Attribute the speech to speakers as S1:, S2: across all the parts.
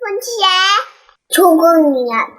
S1: 푼치의 조공 이야기.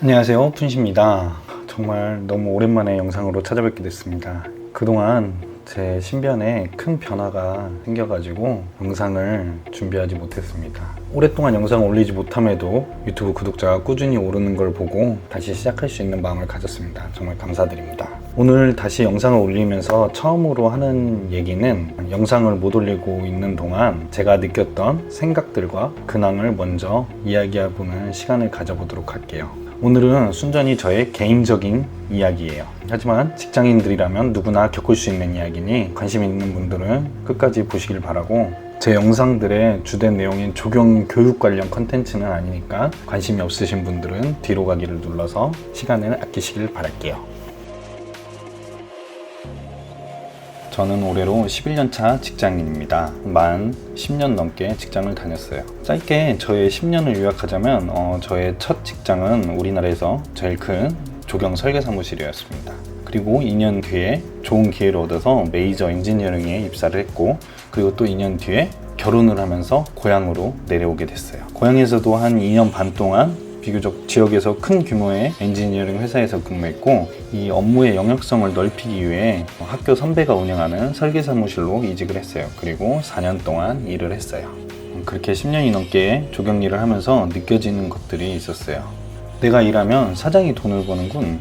S2: 안녕하세요, 푼시입니다. 정말 너무 오랜만에 영상으로 찾아뵙게 됐습니다. 그동안 제 신변에 큰 변화가 생겨가지고 영상을 준비하지 못했습니다. 오랫동안 영상을 올리지 못함에도 유튜브 구독자가 꾸준히 오르는 걸 보고 다시 시작할 수 있는 마음을 가졌습니다. 정말 감사드립니다. 오늘 다시 영상을 올리면서 처음으로 하는 얘기는 영상을 못 올리고 있는 동안 제가 느꼈던 생각들과 근황을 먼저 이야기해보는 시간을 가져보도록 할게요. 오늘은 순전히 저의 개인적인 이야기예요. 하지만 직장인들이라면 누구나 겪을 수 있는 이야기니 관심 있는 분들은 끝까지 보시길 바라고, 제 영상들의 주된 내용인 조경 교육 관련 컨텐츠는 아니니까 관심이 없으신 분들은 뒤로 가기를 눌러서 시간을 아끼시길 바랄게요. 저는 올해로 11년차 직장인입니다. 만 10년 넘게 직장을 다녔어요. 짧게 저의 10년을 요약하자면 저의 첫 직장은 우리나라에서 제일 큰 조경 설계 사무실이었습니다. 그리고 2년 뒤에 좋은 기회를 얻어서 메이저 엔지니어링에 입사를 했고, 그리고 또 2년 뒤에 결혼을 하면서 고향으로 내려오게 됐어요. 고향에서도 한 2년 반 동안 비교적 지역에서 큰 규모의 엔지니어링 회사에서 근무했고, 이 업무의 영역성을 넓히기 위해 학교 선배가 운영하는 설계 사무실로 이직을 했어요. 그리고 4년 동안 일을 했어요. 그렇게 10년이 넘게 조경 일을 하면서 느껴지는 것들이 있었어요. 내가 일하면 사장이 돈을 버는군,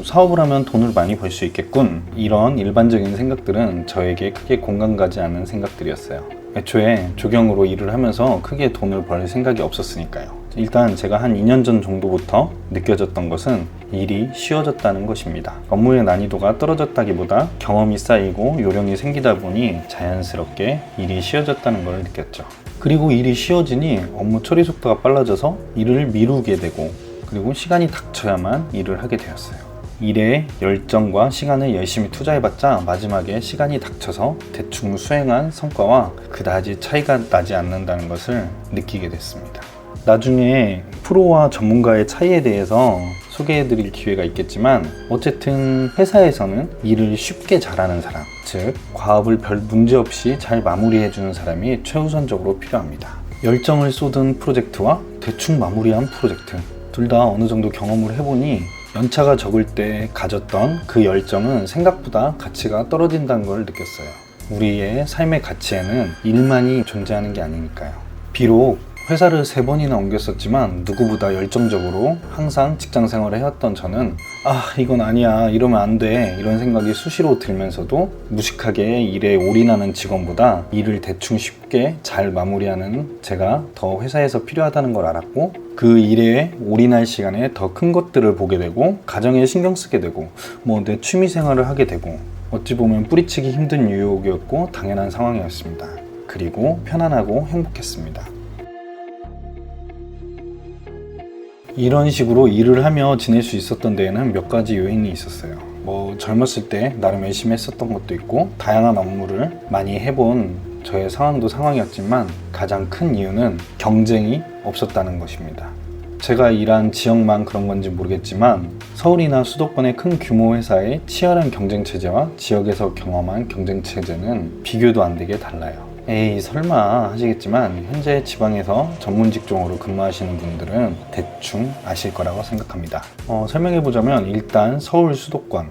S2: 사업을 하면 돈을 많이 벌 수 있겠군, 이런 일반적인 생각들은 저에게 크게 공감 가지 않는 생각들이었어요. 애초에 조경으로 일을 하면서 크게 돈을 벌 생각이 없었으니까요. 일단 제가 한 2년 전 정도부터 느껴졌던 것은 일이 쉬워졌다는 것입니다. 업무의 난이도가 떨어졌다기보다 경험이 쌓이고 요령이 생기다 보니 자연스럽게 일이 쉬워졌다는 걸 느꼈죠. 그리고 일이 쉬워지니 업무 처리 속도가 빨라져서 일을 미루게 되고, 그리고 시간이 닥쳐야만 일을 하게 되었어요. 일에 열정과 시간을 열심히 투자해봤자 마지막에 시간이 닥쳐서 대충 수행한 성과와 그다지 차이가 나지 않는다는 것을 느끼게 됐습니다. 나중에 프로와 전문가의 차이에 대해서 소개해드릴 기회가 있겠지만, 어쨌든 회사에서는 일을 쉽게 잘하는 사람, 즉 과업을 별 문제 없이 잘 마무리해주는 사람이 최우선적으로 필요합니다. 열정을 쏟은 프로젝트와 대충 마무리한 프로젝트, 둘 다 어느 정도 경험을 해보니 연차가 적을 때 가졌던 그 열정은 생각보다 가치가 떨어진다는 걸 느꼈어요. 우리의 삶의 가치에는 일만이 존재하는 게 아니니까요. 비록 회사를 3번이나 옮겼었지만 누구보다 열정적으로 항상 직장 생활을 해왔던 저는 이건 아니야, 이러면 안 돼, 이런 생각이 수시로 들면서도 무식하게 일에 올인하는 직원보다 일을 대충 쉽게 잘 마무리하는 제가 더 회사에서 필요하다는 걸 알았고, 그 일에 올인할 시간에 더 큰 것들을 보게 되고, 가정에 신경 쓰게 되고, 내 취미 생활을 하게 되고, 어찌 보면 뿌리치기 힘든 유혹이었고 당연한 상황이었습니다. 그리고 편안하고 행복했습니다. 이런 식으로 일을 하며 지낼 수 있었던 데에는 몇 가지 요인이 있었어요. 젊었을 때 나름 열심히 했었던 것도 있고, 다양한 업무를 많이 해본 저의 상황도 상황이었지만, 가장 큰 이유는 경쟁이 없었다는 것입니다. 제가 일한 지역만 그런 건지 모르겠지만, 서울이나 수도권의 큰 규모 회사의 치열한 경쟁 체제와 지역에서 경험한 경쟁 체제는 비교도 안 되게 달라요. 에이 설마 하시겠지만, 현재 지방에서 전문 직종으로 근무하시는 분들은 대충 아실 거라고 생각합니다. 설명해보자면, 일단 서울 수도권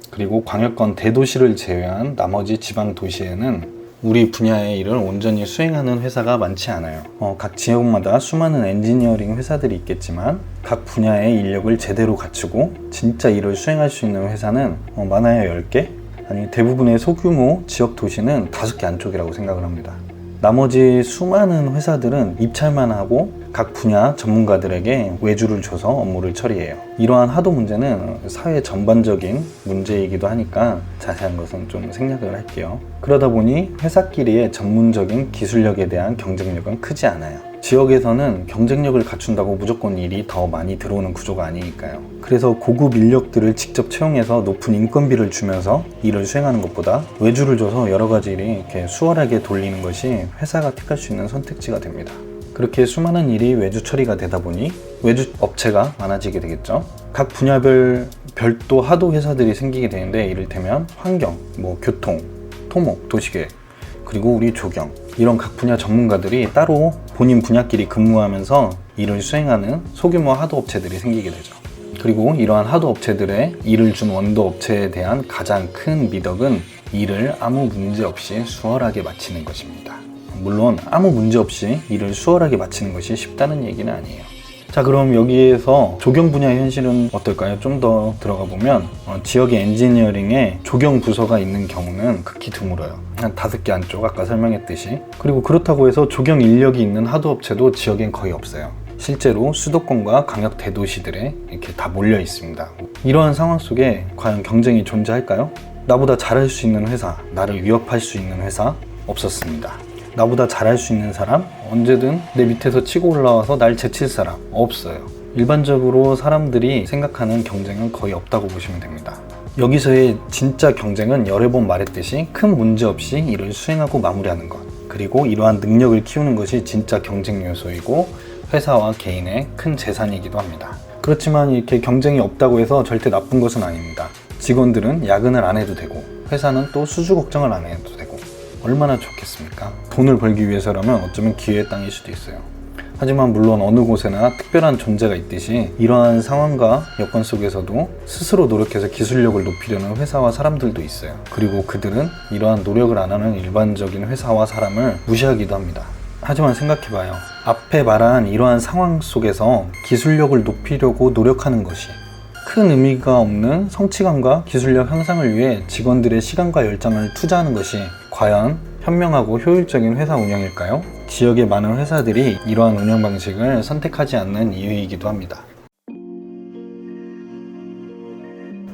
S2: 그리고 광역권 대도시를 제외한 나머지 지방 도시에는 우리 분야의 일을 온전히 수행하는 회사가 많지 않아요. 각 지역마다 수많은 엔지니어링 회사들이 있겠지만, 각 분야의 인력을 제대로 갖추고 진짜 일을 수행할 수 있는 회사는 많아야 10개? 아니 대부분의 소규모 지역 도시는 5개 안쪽이라고 생각을 합니다. 나머지 수많은 회사들은 입찰만 하고 각 분야 전문가들에게 외주를 줘서 업무를 처리해요. 이러한 하도 문제는 사회 전반적인 문제이기도 하니까 자세한 것은 좀 생략을 할게요. 그러다 보니 회사끼리의 전문적인 기술력에 대한 경쟁력은 크지 않아요. 지역에서는 경쟁력을 갖춘다고 무조건 일이 더 많이 들어오는 구조가 아니니까요. 그래서 고급 인력들을 직접 채용해서 높은 인건비를 주면서 일을 수행하는 것보다 외주를 줘서 여러 가지 일이 이렇게 수월하게 돌리는 것이 회사가 택할 수 있는 선택지가 됩니다. 그렇게 수많은 일이 외주 처리가 되다 보니 외주 업체가 많아지게 되겠죠. 각 분야별 별도 하도 회사들이 생기게 되는데, 이를테면 환경, 교통, 토목, 도시계획, 그리고 우리 조경, 이런 각 분야 전문가들이 따로 본인 분야끼리 근무하면서 일을 수행하는 소규모 하도업체들이 생기게 되죠. 그리고 이러한 하도업체들의 일을 준 원도업체에 대한 가장 큰 미덕은 일을 아무 문제 없이 수월하게 마치는 것입니다. 물론 아무 문제 없이 일을 수월하게 마치는 것이 쉽다는 얘기는 아니에요. 자, 그럼 여기에서 조경 분야 현실은 어떨까요? 좀 더 들어가 보면 지역의 엔지니어링에 조경 부서가 있는 경우는 극히 드물어요. 한 5개 안쪽 아까 설명했듯이. 그리고 그렇다고 해서 조경 인력이 있는 하도업체도 지역엔 거의 없어요. 실제로 수도권과 광역 대도시들에 이렇게 다 몰려 있습니다. 이러한 상황 속에 과연 경쟁이 존재할까요? 나보다 잘할 수 있는 회사, 나를 위협할 수 있는 회사 없었습니다. 나보다 잘할 수 있는 사람, 언제든 내 밑에서 치고 올라와서 날 제칠 사람 없어요. 일반적으로 사람들이 생각하는 경쟁은 거의 없다고 보시면 됩니다. 여기서의 진짜 경쟁은 여러 번 말했듯이 큰 문제 없이 일을 수행하고 마무리하는 것, 그리고 이러한 능력을 키우는 것이 진짜 경쟁 요소이고 회사와 개인의 큰 재산이기도 합니다. 그렇지만 이렇게 경쟁이 없다고 해서 절대 나쁜 것은 아닙니다. 직원들은 야근을 안 해도 되고 회사는 또 수주 걱정을 안 해도 되고 얼마나 좋겠습니까? 돈을 벌기 위해서라면 어쩌면 기회의 땅일 수도 있어요. 하지만 물론 어느 곳에나 특별한 존재가 있듯이 이러한 상황과 여건 속에서도 스스로 노력해서 기술력을 높이려는 회사와 사람들도 있어요. 그리고 그들은 이러한 노력을 안 하는 일반적인 회사와 사람을 무시하기도 합니다. 하지만 생각해봐요. 앞에 말한 이러한 상황 속에서 기술력을 높이려고 노력하는 것이 큰 의미가 없는 성취감과 기술력 향상을 위해 직원들의 시간과 열정을 투자하는 것이 과연 현명하고 효율적인 회사 운영일까요? 지역의 많은 회사들이 이러한 운영 방식을 선택하지 않는 이유이기도 합니다.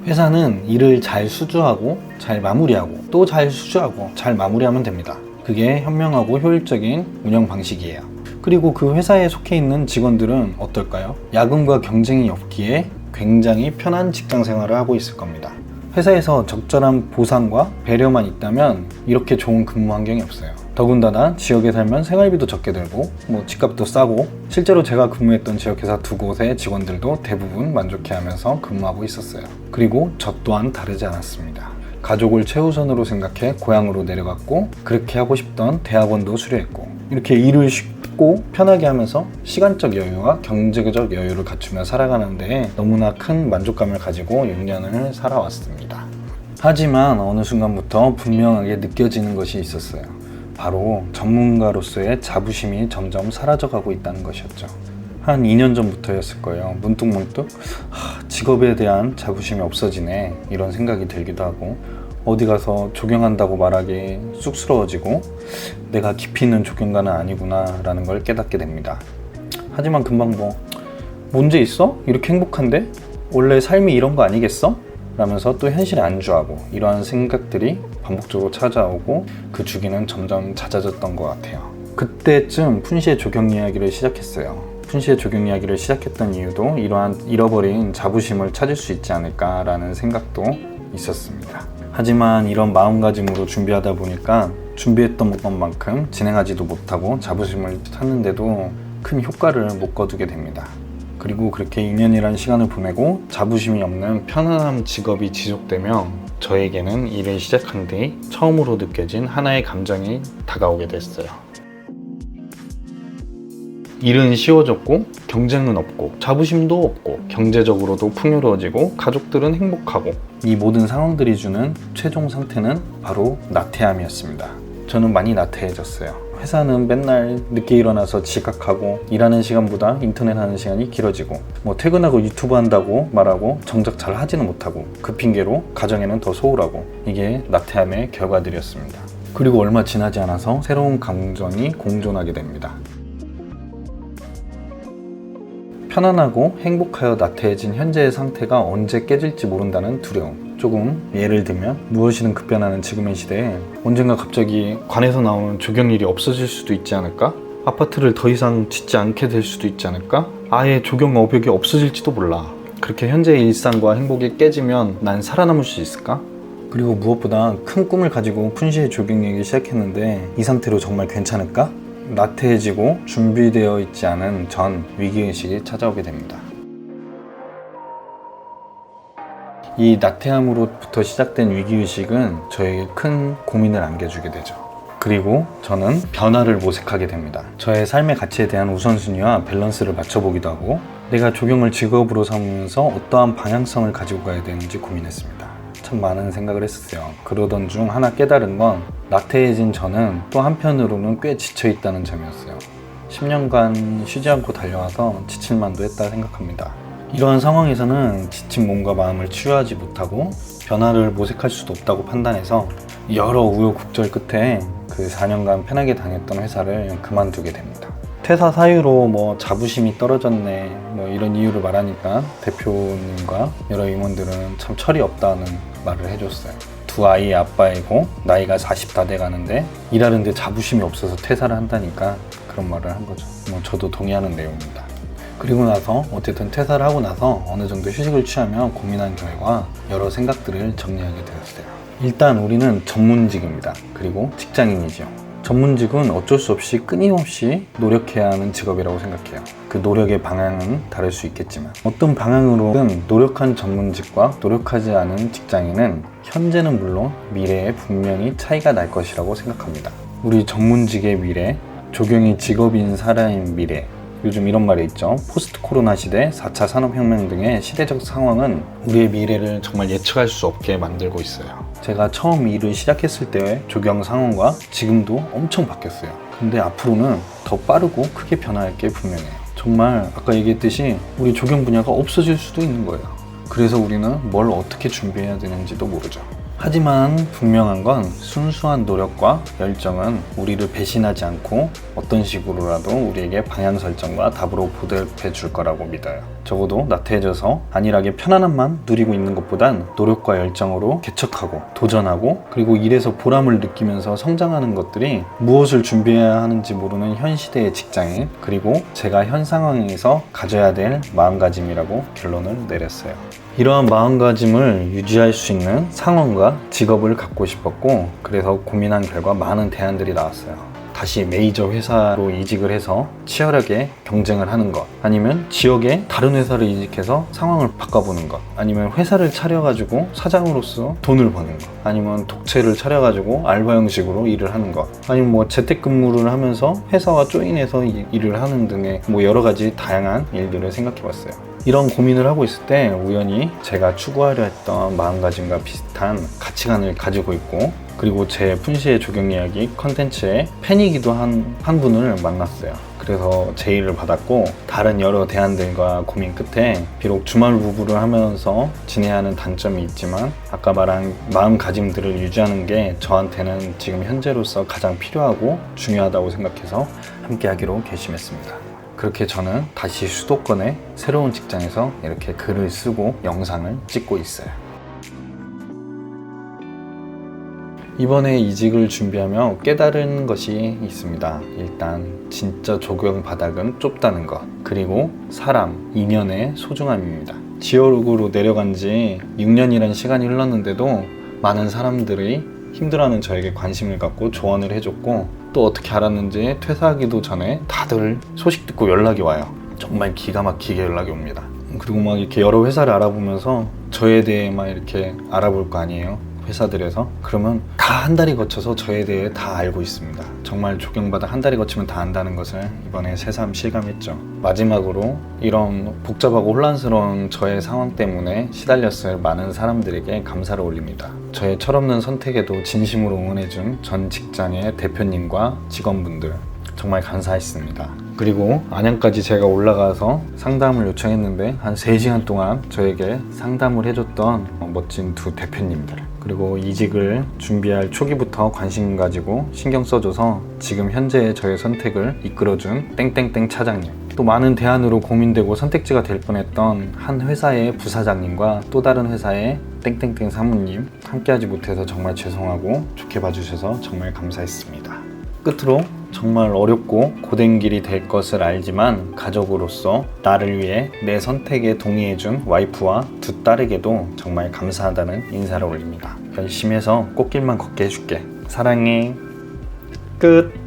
S2: 회사는 일을 잘 수주하고 잘 마무리하고 또 잘 수주하고 잘 마무리하면 됩니다. 그게 현명하고 효율적인 운영 방식이에요. 그리고 그 회사에 속해 있는 직원들은 어떨까요? 야근과 경쟁이 없기에 굉장히 편한 직장 생활을 하고 있을 겁니다. 회사에서 적절한 보상과 배려만 있다면 이렇게 좋은 근무 환경이 없어요. 더군다나 지역에 살면 생활비도 적게 들고 집값도 싸고, 실제로 제가 근무했던 지역회사 2곳의 직원들도 대부분 만족해하면서 근무하고 있었어요. 그리고 저 또한 다르지 않았습니다. 가족을 최우선으로 생각해 고향으로 내려갔고, 그렇게 하고 싶던 대학원도 수료했고, 이렇게 일을 쉽고 편하게 하면서 시간적 여유와 경제적 여유를 갖추며 살아가는 데 너무나 큰 만족감을 가지고 6년을 살아왔습니다. 하지만 어느 순간부터 분명하게 느껴지는 것이 있었어요. 바로 전문가로서의 자부심이 점점 사라져가고 있다는 것이었죠. 한 2년 전부터였을 거예요. 문득문득 직업에 대한 자부심이 없어지네, 이런 생각이 들기도 하고, 어디 가서 조경한다고 말하기 쑥스러워지고 내가 깊이 있는 조경가는 아니구나 라는 걸 깨닫게 됩니다. 하지만 금방 문제 있어? 이렇게 행복한데? 원래 삶이 이런 거 아니겠어? 라면서 또 현실에 안주하고, 이러한 생각들이 반복적으로 찾아오고 그 주기는 점점 잦아졌던 것 같아요. 그때쯤 푼시의 조경 이야기를 시작했어요. 푼시의 조경 이야기를 시작했던 이유도 이러한 잃어버린 자부심을 찾을 수 있지 않을까라는 생각도 있었습니다. 하지만 이런 마음가짐으로 준비하다 보니까 준비했던 것만큼 진행하지도 못하고 자부심을 찾는데도 큰 효과를 못 거두게 됩니다. 그리고 그렇게 2년이라는 시간을 보내고 자부심이 없는 편안한 직업이 지속되며 저에게는 일을 시작한 뒤 처음으로 느껴진 하나의 감정이 다가오게 됐어요. 일은 쉬워졌고 경쟁은 없고 자부심도 없고 경제적으로도 풍요로워지고 가족들은 행복하고, 이 모든 상황들이 주는 최종 상태는 바로 나태함이었습니다. 저는 많이 나태해졌어요. 회사는 맨날 늦게 일어나서 지각하고, 일하는 시간보다 인터넷 하는 시간이 길어지고, 퇴근하고 유튜브 한다고 말하고 정작 잘 하지는 못하고, 그 핑계로 가정에는 더 소홀하고, 이게 나태함의 결과들이었습니다. 그리고 얼마 지나지 않아서 새로운 감정이 공존하게 됩니다. 편안하고 행복하여 나태해진 현재의 상태가 언제 깨질지 모른다는 두려움. 조금 예를 들면 무엇이든 급변하는 지금의 시대에 언젠가 갑자기 관에서 나오는 조경일이 없어질 수도 있지 않을까? 아파트를 더 이상 짓지 않게 될 수도 있지 않을까? 아예 조경 업역이 없어질지도 몰라. 그렇게 현재의 일상과 행복이 깨지면 난 살아남을 수 있을까? 그리고 무엇보다 큰 꿈을 가지고 푼시의 조경 얘기 시작했는데 이 상태로 정말 괜찮을까? 나태해지고 준비되어 있지 않은 전 위기의식이 찾아오게 됩니다. 이 나태함으로부터 시작된 위기의식은 저에게 큰 고민을 안겨주게 되죠. 그리고 저는 변화를 모색하게 됩니다. 저의 삶의 가치에 대한 우선순위와 밸런스를 맞춰보기도 하고 내가 조경을 직업으로 삼으면서 어떠한 방향성을 가지고 가야 되는지 고민했습니다. 참 많은 생각을 했었어요. 그러던 중 하나 깨달은 건 나태해진 저는 또 한편으로는 꽤 지쳐있다는 점이었어요. 10년간 쉬지 않고 달려와서 지칠만도 했다 생각합니다. 이러한 상황에서는 지친 몸과 마음을 치유하지 못하고 변화를 모색할 수도 없다고 판단해서 여러 우여곡절 끝에 그 4년간 편하게 다녔던 회사를 그만두게 됩니다. 퇴사 사유로 자부심이 떨어졌네 이런 이유를 말하니까 대표님과 여러 임원들은 참 철이 없다는 말을 해줬어요. 두 아이의 아빠이고 나이가 40 다 돼가는데 일하는데 자부심이 없어서 퇴사를 한다니까 그런 말을 한 거죠. 저도 동의하는 내용입니다. 그리고 나서 어쨌든 퇴사를 하고 나서 어느 정도 휴식을 취하며 고민한 결과 여러 생각들을 정리하게 되었어요. 일단 우리는 전문직입니다. 그리고 직장인이죠. 전문직은 어쩔 수 없이 끊임없이 노력해야 하는 직업이라고 생각해요. 그 노력의 방향은 다를 수 있겠지만 어떤 방향으로든 노력한 전문직과 노력하지 않은 직장인은 현재는 물론 미래에 분명히 차이가 날 것이라고 생각합니다. 우리 전문직의 미래, 조경이 직업인 사람의 미래, 요즘 이런 말이 있죠. 포스트 코로나 시대, 4차 산업혁명 등의 시대적 상황은 우리의 미래를 정말 예측할 수 없게 만들고 있어요. 제가 처음 일을 시작했을 때의 조경 상황과 지금도 엄청 바뀌었어요. 근데 앞으로는 더 빠르고 크게 변화할 게 분명해요. 정말 아까 얘기했듯이 우리 조경 분야가 없어질 수도 있는 거예요. 그래서 우리는 뭘 어떻게 준비해야 되는지도 모르죠. 하지만 분명한 건 순수한 노력과 열정은 우리를 배신하지 않고 어떤 식으로라도 우리에게 방향 설정과 답으로 보답해 줄 거라고 믿어요. 적어도 나태해져서 안일하게 편안함만 누리고 있는 것보단 노력과 열정으로 개척하고 도전하고 그리고 일에서 보람을 느끼면서 성장하는 것들이 무엇을 준비해야 하는지 모르는 현 시대의 직장인, 그리고 제가 현 상황에서 가져야 될 마음가짐이라고 결론을 내렸어요. 이러한 마음가짐을 유지할 수 있는 상황과 직업을 갖고 싶었고, 그래서 고민한 결과 많은 대안들이 나왔어요. 다시 메이저 회사로 이직을 해서 치열하게 경쟁을 하는 것, 아니면 지역에 다른 회사를 이직해서 상황을 바꿔보는 것, 아니면 회사를 차려가지고 사장으로서 돈을 버는 것, 아니면 독채를 차려가지고 알바 형식으로 일을 하는 것, 아니면 재택근무를 하면서 회사와 조인해서 일을 하는 등의 여러 가지 다양한 일들을 생각해봤어요. 이런 고민을 하고 있을 때 우연히 제가 추구하려 했던 마음가짐과 비슷한 가치관을 가지고 있고, 그리고 제 푼시의 조경 이야기 컨텐츠의 팬이기도 한 분을 만났어요. 그래서 제의를 받았고, 다른 여러 대안들과 고민 끝에 비록 주말 부부를 하면서 지내야 하는 단점이 있지만 아까 말한 마음가짐들을 유지하는 게 저한테는 지금 현재로서 가장 필요하고 중요하다고 생각해서 함께 하기로 결심했습니다. 그렇게 저는 다시 수도권의 새로운 직장에서 이렇게 글을 쓰고 영상을 찍고 있어요. 이번에 이직을 준비하며 깨달은 것이 있습니다. 일단 진짜 조경 바닥은 좁다는 것, 그리고 사람, 인연의 소중함입니다. 지역으로 내려간 지 6년이라는 시간이 흘렀는데도 많은 사람들이 힘들어하는 저에게 관심을 갖고 조언을 해줬고, 또 어떻게 알았는지 퇴사하기도 전에 다들 소식 듣고 연락이 와요. 정말 기가 막히게 연락이 옵니다. 그리고 막 이렇게 여러 회사를 알아보면서 저에 대해 막 이렇게 알아볼 거 아니에요, 회사들에서. 그러면 다 한 달이 거쳐서 저에 대해 다 알고 있습니다. 정말 조경바닥 한 달이 거치면 다 안다는 것을 이번에 새삼 실감했죠. 마지막으로 이런 복잡하고 혼란스러운 저의 상황 때문에 시달렸을 많은 사람들에게 감사를 올립니다. 저의 철없는 선택에도 진심으로 응원해준 전 직장의 대표님과 직원분들 정말 감사했습니다. 그리고 안양까지 제가 올라가서 상담을 요청했는데 한 3시간 동안 저에게 상담을 해줬던 멋진 두 대표님들, 그리고 이직을 준비할 초기부터 관심 가지고 신경 써줘서 지금 현재의 저의 선택을 이끌어준 땡땡땡 차장님, 또 많은 대안으로 고민되고 선택지가 될 뻔했던 한 회사의 부사장님과 또 다른 회사의 땡땡땡 사모님, 함께하지 못해서 정말 죄송하고 좋게 봐주셔서 정말 감사했습니다. 끝으로 정말 어렵고 고된 길이 될 것을 알지만 가족으로서 나를 위해 내 선택에 동의해준 와이프와 두 딸에게도 정말 감사하다는 인사를 올립니다. 열심히 해서 꽃길만 걷게 해줄게. 사랑해. 끝.